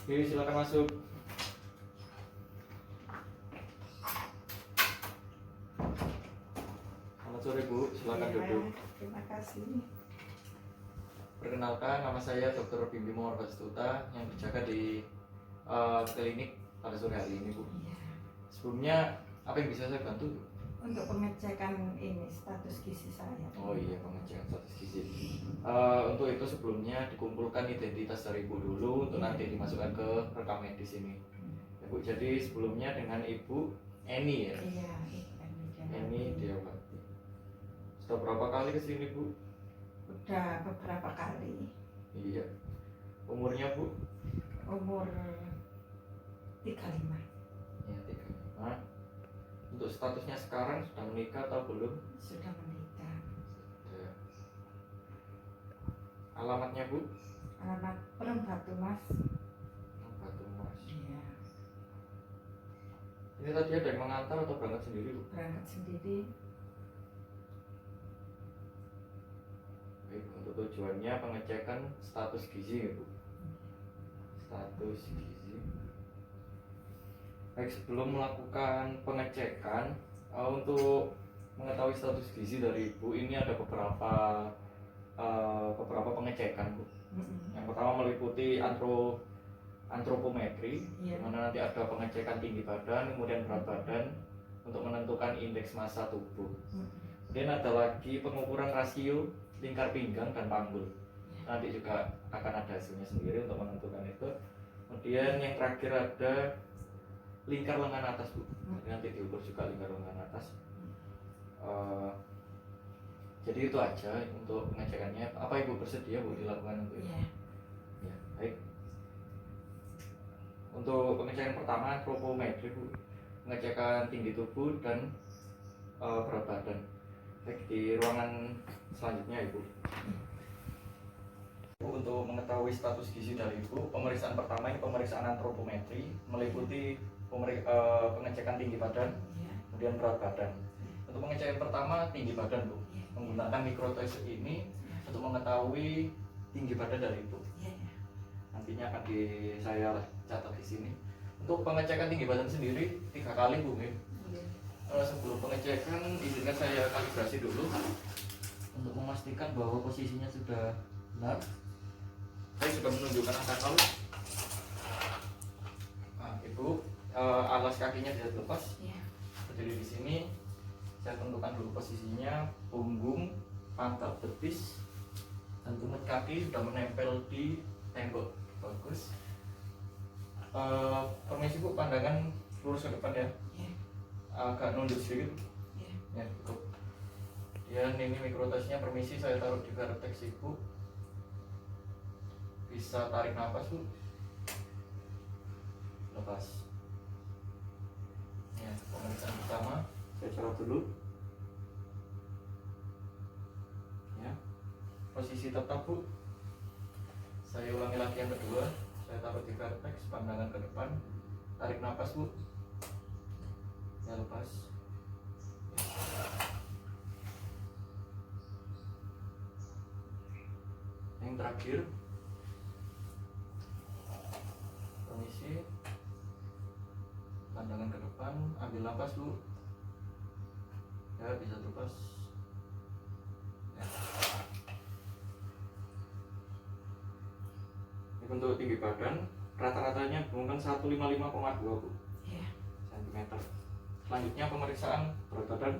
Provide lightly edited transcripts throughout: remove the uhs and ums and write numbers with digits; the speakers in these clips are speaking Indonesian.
Oke, silakan masuk. Selamat sore Bu, silakan duduk. Terima kasih. Perkenalkan, nama saya Dr. Bimbimo Warbastuta yang berjaga di klinik pada sore hari ini Bu. Ya. Sebelumnya apa yang bisa saya bantu Bu? Untuk pengecekan ini status gizi saya. Oh iya, pengecekan status gizi. Untuk itu sebelumnya dikumpulkan identitas dari Ibu dulu untuk nanti dimasukkan ke rekam medis ini. Ya, Bu, jadi sebelumnya dengan Ibu Eni ya? Iya, Eni Diawati. Sudah berapa kali ke sini Bu? udah beberapa kali. Iya. Umurnya Bu? Umur 35. Ya, 35. Untuk statusnya sekarang sudah menikah atau belum? Sudah menikah. Sudah. Alamatnya Bu? Alamat Perembatu Mas. Batu Mas. Iya. Ini tadi ada yang mengantar atau berangkat sendiri Bu? Berangkat sendiri. Baik, untuk tujuannya pengecekan status gizi ya Bu? Status gizi. Baik, sebelum melakukan pengecekan untuk mengetahui status gizi dari Ibu ini ada beberapa pengecekan Bu. Yang pertama meliputi antropometri, Iya. di mana nanti ada pengecekan tinggi badan, kemudian berat badan untuk menentukan indeks massa tubuh. Kemudian ada lagi pengukuran rasio lingkar pinggang dan panggul. Nanti juga akan ada hasilnya sendiri untuk menentukan itu. Kemudian yang terakhir ada lingkar lengan atas Bu. Jadi nanti diukur juga lingkar lengan atas. Jadi itu aja untuk pengecekannya. Apa Ibu bersedia Bu dilakukan untuk itu? Iya. Ya, baik. Untuk pengecekan pertama antropometri Bu, pengecekan tinggi tubuh dan berat badan. Baik, di ruangan selanjutnya Ibu. Untuk mengetahui status gizi dari Ibu, pemeriksaan pertama ini pemeriksaan antropometri meliputi pengecekan tinggi badan, Iya. kemudian berat badan. Untuk pengecekan pertama tinggi badan Bu, menggunakan mikrotest ini untuk mengetahui tinggi badan dari Ibu. Iya. Nantinya akan saya catat di sini. Untuk pengecekan tinggi badan sendiri 3 kali Bu. Iya. Sebelum pengecekan izinkan saya kalibrasi dulu untuk memastikan bahwa posisinya sudah benar. Saya sudah menunjukkan angka kal. Nah, Ibu, alas kakinya bisa dilepas. Iya. Berdiri di sini. Saya tentukan dulu posisinya, punggung, pantat betis, dan tumit kaki sudah menempel di tembok. Bagus. Permisi Bu, pandangan lurus ke depan ya. Iya. Agak nunduk sedikit. Iya. Ya, cukup. Dan ini mikrotesnya, permisi saya taruh di vertex Ibu. Bisa tarik nafas Bu. Lepas. Ya, pemeriksaan pertama saya coret dulu. Ya, posisi tetap Bu. Saya ulangi lagi yang kedua. Saya taruh di vertex, pandangan ke depan. Tarik nafas Bu. Ya, lepas. Yang terakhir, permisi, pandangan ke depan, ambil nafas Bu. Ya, bisa lepas. Ya. Ini untuk tinggi badan, rata-ratanya bukan 155,2 Bu. Iya. Cm. Selanjutnya pemeriksaan berat badan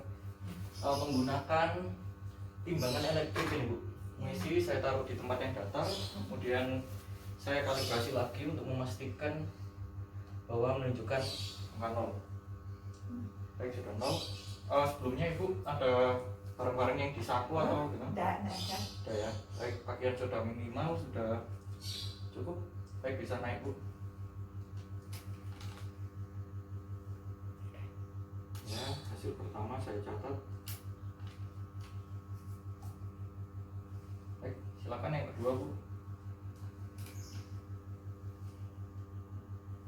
menggunakan timbangan elektrik ini Bu. Misi saya taruh di tempat yang datar, kemudian saya kalibrasi lagi untuk memastikan bahwa menunjukkan angka 0. Baik, sudah 0. Sebelumnya Ibu ada barang-barang yang disapu atau gimana? Tidak ada. Sudah ya. Baik, pakaian sudah minimal, sudah cukup. Baik, bisa naik Bu. Ya, hasil pertama saya catat. Baik, silakan yang kedua Bu.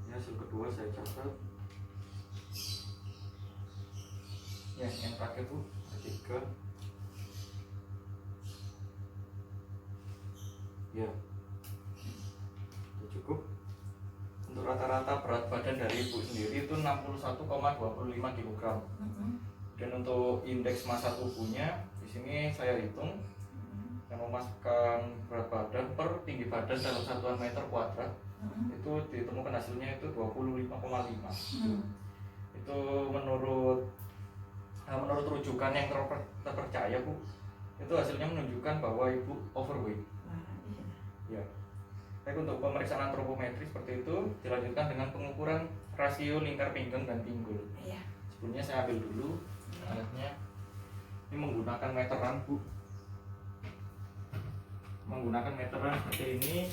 Ya, hasil kedua saya catat. Ya, yang terakhir Bu, ketiga. Ya, itu cukup. rata-rata berat badan dari ibu sendiri itu 61,25 kg. Dan untuk indeks massa tubuhnya di sini saya hitung yang memasukkan berat badan per tinggi badan dalam satuan meter kuadrat itu ditemukan hasilnya itu 25,5. Itu menurut rujukan yang terpercaya Bu, itu hasilnya menunjukkan bahwa ibu overweight. Ya. Baik, untuk pemeriksaan antropometri seperti itu dilanjutkan dengan pengukuran rasio lingkar pinggang dan pinggul. Sebelumnya saya ambil dulu alatnya. Ini menggunakan meteran Bu. Menggunakan meteran seperti ini.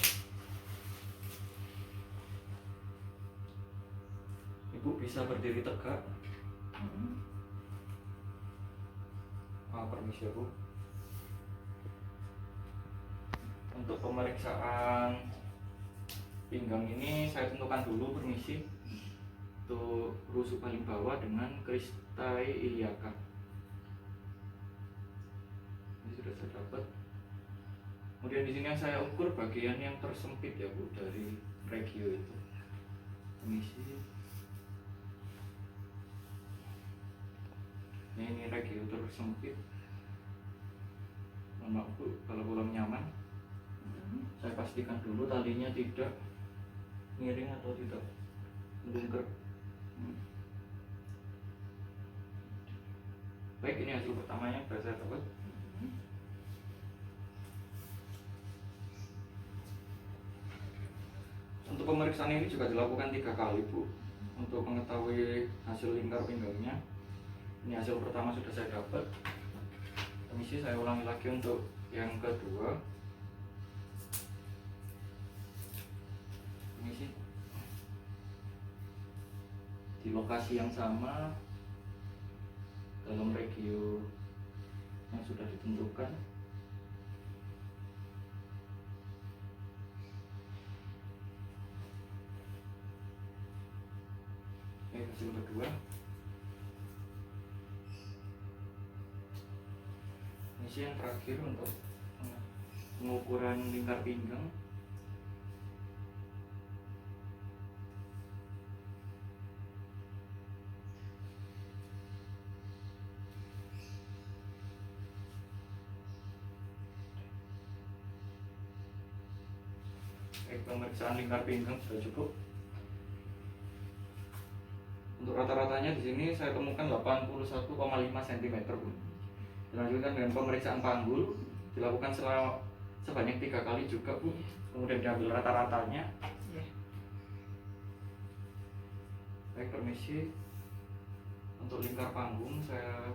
Ibu bisa berdiri tegak. Permisi ya Bu. Untuk pemeriksaan pinggang ini saya tentukan dulu, permisi, untuk rusuk paling bawah dengan kristai iliaka. Ini sudah saya dapat. Kemudian di sini yang saya ukur bagian yang tersempit ya Bu dari regio itu. Permisi. Nah, ini regio tersempit. Mohon maaf Bu kalau belum nyaman. Saya pastikan dulu talinya tidak miring atau tidak melingkar. Baik, ini hasil pertamanya sudah saya dapat. Untuk pemeriksaan ini juga dilakukan 3 kali Bu, untuk mengetahui hasil lingkar pinggangnya. Ini hasil pertama sudah saya dapat. Permisi, saya ulangi lagi untuk yang kedua. Permisi. Di lokasi yang sama dalam regio yang sudah ditentukan. Oke, hasil kedua. Ini yang terakhir untuk pengukuran lingkar pinggang. Pemeriksaan lingkar pinggang sudah cukup. Untuk rata-ratanya di sini saya temukan 81,5 cm Bu. Dilanjutkan dengan pemeriksaan panggul, dilakukan sebanyak 3 kali juga Bu. Kemudian diambil rata-ratanya. Baik, permisi. Untuk lingkar panggung saya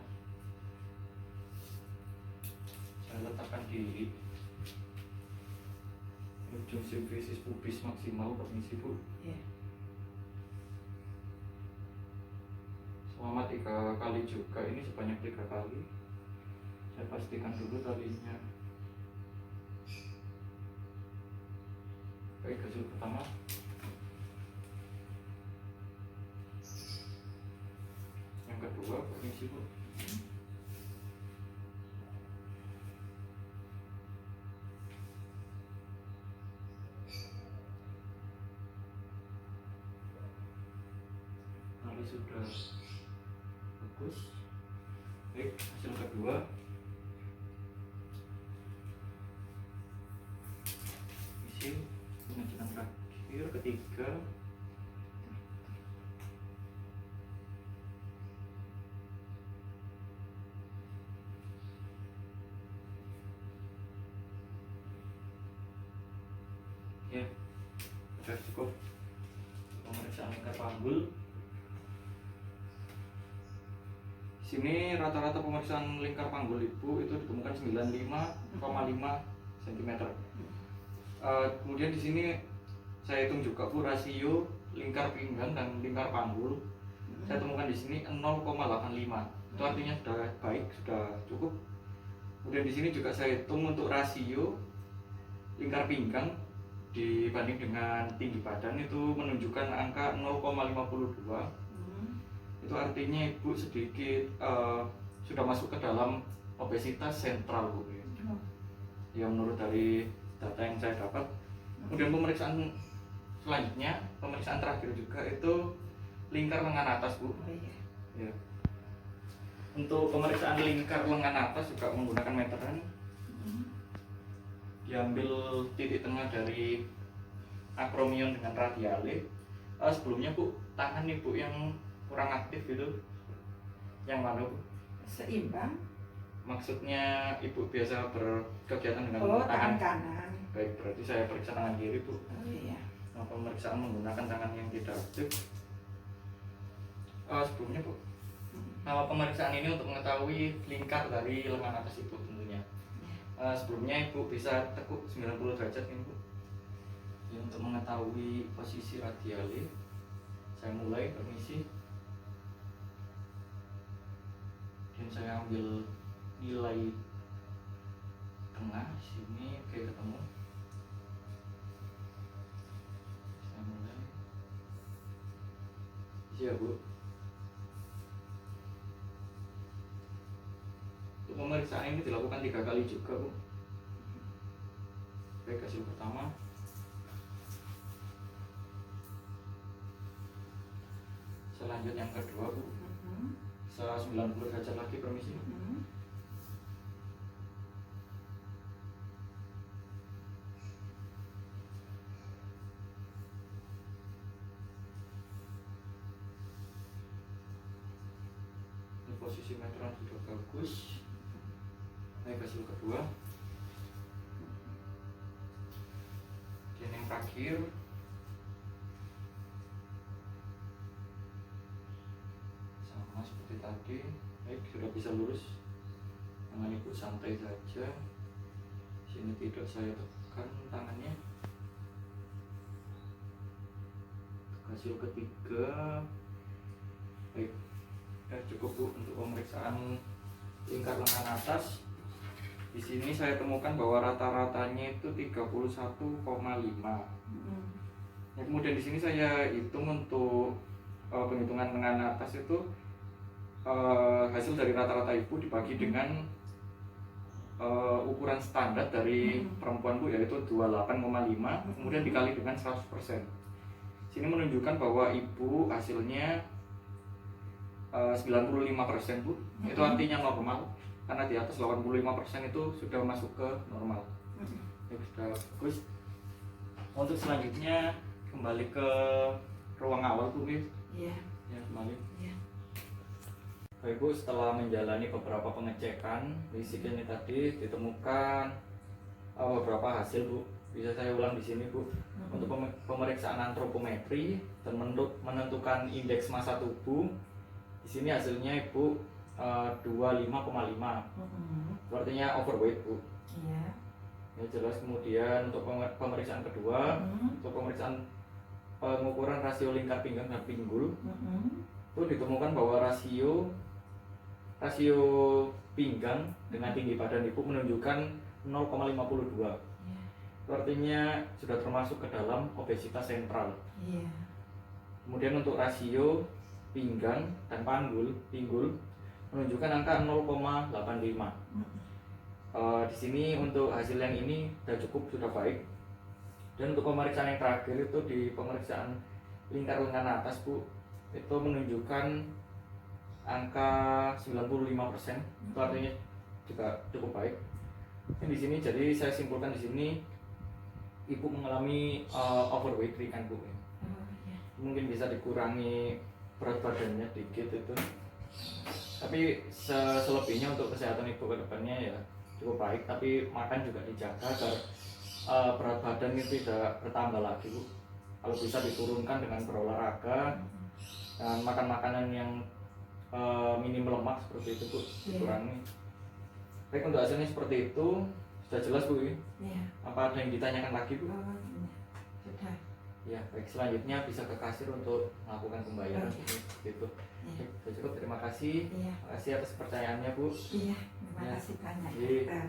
letakkan di ujung simfisis pubis maksimal, permisi Bu. Selama 3 kali juga, ini sebanyak 3 kali. Saya pastikan dulu talinya. Baik, hasil pertama. Yang kedua, permisi Bu. Lalu sudah bagus. Baik, hasil kedua. Isi pengecekan terakhir ketiga. Ya, sudah cukup pemeriksaan lingkar panggul. Di sini rata-rata pemeriksaan lingkar panggul ibu itu ditemukan 95,5 cm. Kemudian di sini saya hitung juga Bu rasio lingkar pinggang dan lingkar panggul. Saya temukan di sini 0,85. Itu artinya sudah baik, sudah cukup. Kemudian di sini juga saya hitung untuk rasio lingkar pinggang dibanding dengan tinggi badan itu menunjukkan angka 0,52. Itu artinya ibu sedikit sudah masuk ke dalam obesitas sentral Bu. Ya, menurut dari data yang saya dapat. Kemudian pemeriksaan selanjutnya pemeriksaan terakhir juga itu lingkar lengan atas Bu. Oh iya. Ya. Untuk pemeriksaan lingkar lengan atas juga menggunakan meteran. Diambil titik tengah dari acromion dengan radiale. Sebelumnya Bu, tangan nih Bu yang kurang aktif itu yang mana Bu? Seimbang. Maksudnya Ibu biasa berkegiatan dengan Oh, tangan kanan. Baik, berarti saya periksa tangan kiri Bu. Oh iya. Nah, pemeriksaan menggunakan tangan yang tidak aktif. Sebelumnya Bu, pemeriksaan ini untuk mengetahui lingkar dari lengan atas Ibu tentunya. Sebelumnya Ibu bisa tekuk 90 derajat ini Bu. Ya, untuk mengetahui posisi radiale. Saya mulai, permisi. Dan saya ambil nilai tengah sini, oke ketemu. Saya mulai. Siap Bu. Untuk pemeriksaan ini dilakukan 3 kali juga Bu. Baik, hasil pertama. Selanjut yang kedua Bu. 90 derajat lagi, permisi. Ini posisi meteran sudah bagus. Baik, hasil kedua. Dan yang terakhir, sama seperti tadi. Baik, sudah bisa lurus. Tangan Ibu santai saja. Sini tidak saya tekan tangannya. Hasil ketiga. Baik, cukup Bu untuk pemeriksaan lingkar lengan atas. Di sini saya temukan bahwa rata-ratanya itu 31,5. Ya, kemudian di sini saya hitung untuk penghitungan lengan atas itu hasil dari rata-rata Ibu dibagi dengan ukuran standar dari perempuan Bu, yaitu 28,5, kemudian dikali dengan 100%. Sini menunjukkan bahwa Ibu hasilnya 95% Bu. Itu artinya normal, karena di atas 85% itu sudah masuk ke normal. Ya, sudah bagus. Untuk selanjutnya kembali ke ruang awal Bu. Iya. Ya, kembali. Iya. Baik Bu, setelah menjalani beberapa pengecekan fisik ini tadi ditemukan beberapa hasil Bu. Bisa saya ulang di sini Bu. Untuk pemeriksaan antropometri dan menentukan indeks massa tubuh. Di sini hasilnya Ibu 25,5. Artinya overweight Bu. Iya. Ya, jelas. Kemudian untuk pemeriksaan kedua, untuk pemeriksaan pengukuran rasio lingkar pinggang dan pinggul, itu ditemukan bahwa rasio pinggang dengan tinggi badan Ibu menunjukkan 0,52. Itu artinya sudah termasuk ke dalam obesitas sentral. Iya. Kemudian untuk rasio pinggang dan pinggul menunjukkan angka 0,85. Di sini untuk hasil yang ini sudah baik. Dan untuk pemeriksaan yang terakhir itu di pemeriksaan lingkar lengan atas Bu, itu menunjukkan angka 95%. Itu artinya juga cukup baik. Dan di sini jadi saya simpulkan di sini Ibu mengalami overweight ringan Bu. Oh, iya. Mungkin bisa dikurangi berat badannya dikit itu. Tapi selebihnya untuk kesehatan Ibu ke depannya ya cukup baik, tapi makan juga dijaga agar berat badan itu tidak bertambah lagi Bu. Kalau bisa diturunkan dengan berolahraga dan makan makanan yang minim lemak seperti itu Bu, dikurangi. Baik, untuk hasilnya seperti itu sudah jelas Bu. Iya. Apa ada yang ditanyakan lagi Bu? Oh, iya. Sudah. Ya, baik, selanjutnya bisa ke kasir untuk melakukan pembayaran gitu. Iya. Cukup, terima kasih. Iya. Terima kasih atas percayaannya Bu. Iya. Terima Ya. kasih banyak. Iya. Dokter.